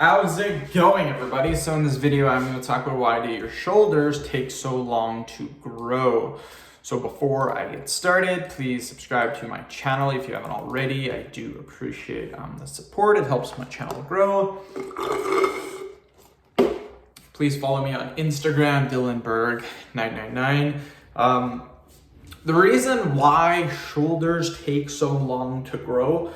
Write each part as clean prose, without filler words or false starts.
How's it going, everybody? So in this video, I'm going to talk about why do your shoulders take so long to grow. So before I get started, please subscribe to my channel if you haven't already. I do appreciate the support. It helps my channel grow. Please follow me on Instagram, DylanBerg999. The reason why shoulders take so long to grow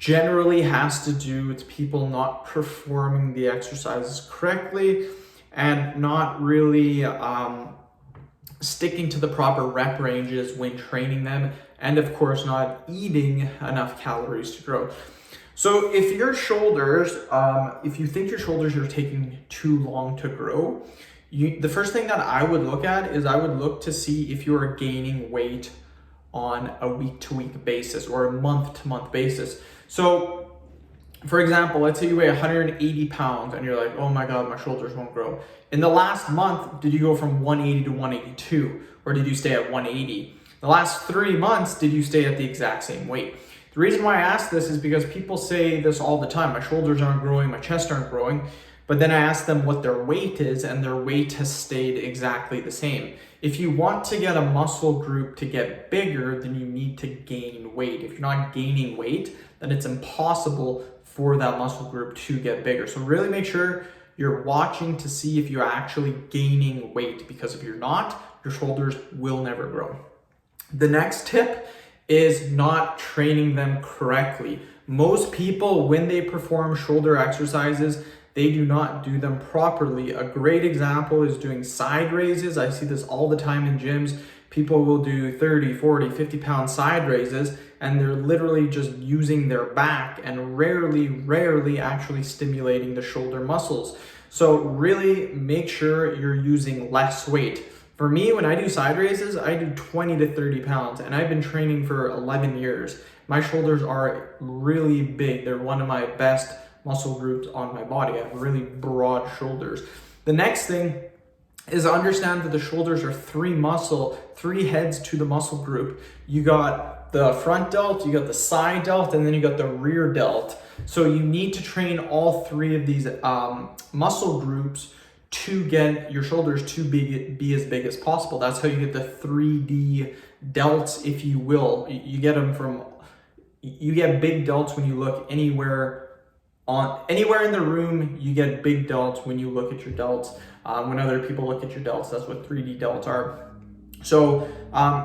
generally has to do with people not performing the exercises correctly and not really sticking to the proper rep ranges when training them, and of course not eating enough calories to grow. So if your shoulders, if you think your shoulders are taking too long to grow, the first thing that I would look at is I would look to see if you are gaining weight on a week-to-week basis or a month-to-month basis. So, for example, let's say you weigh 180 pounds and you're like, oh my God, my shoulders won't grow. In the last month, did you go from 180 to 182, or did you stay at 180? The last 3 months, did you stay at the exact same weight? The reason why I ask this is because people say this all the time. My shoulders aren't growing, my chest aren't growing. But then I ask them what their weight is, and their weight has stayed exactly the same. If you want to get a muscle group to get bigger, then you need to gain weight. If you're not gaining weight, then it's impossible for that muscle group to get bigger. So really make sure you're watching to see if you're actually gaining weight, because if you're not, your shoulders will never grow. The next tip is not training them correctly. Most people, when they perform shoulder exercises, they do not do them properly. A great example is doing side raises. I see this all the time in gyms. People will do 30, 40, 50 pound side raises, and they're literally just using their back and rarely actually stimulating the shoulder muscles. So really make sure you're using less weight. For me, when I do side raises, I do 20 to 30 pounds, and I've been training for 11 years. My shoulders are really big. They're one of my best muscle groups on my body. I have really broad shoulders. The next thing is understand that the shoulders are three heads to the muscle group. You got the front delt, you got the side delt, and then you got the rear delt. So you need to train all three of these muscle groups to get your shoulders to be as big as possible. That's how you get the 3D delts, if you will. You get big delts when you look anywhere in the room. You get big delts when you look at your delts. When other people look at your delts, that's what 3D delts are. So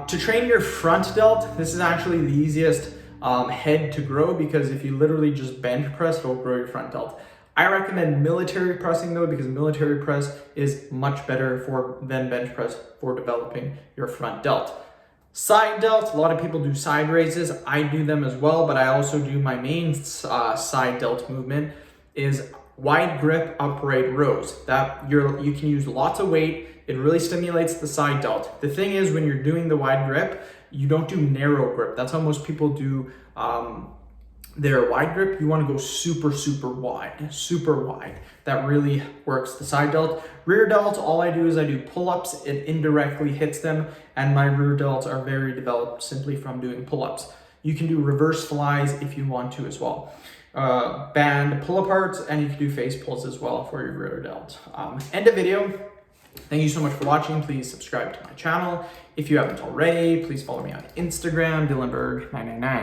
to train your front delt, this is actually the easiest head to grow, because if you literally just bench press, it'll grow your front delt. I recommend military pressing though, because military press is much better than bench press for developing your front delt. Side delt, a lot of people do side raises. I do them as well, but I also do my main side delt movement is wide grip upright rows. You can use lots of weight. It really stimulates the side delt. The thing is, when you're doing the wide grip, you don't do narrow grip. That's how most people do their wide grip. You want to go super wide. That really works the side delt. Rear delt, all I do is I do pull-ups. It indirectly hits them, and my rear delts are very developed simply from doing pull-ups. You can do reverse flies if you want to as well. Band pull-aparts, and you can do face pulls as well for your rear delt. End of video. Thank you so much for watching. Please subscribe to my channel. If you haven't already, please follow me on Instagram, DylanBerg999.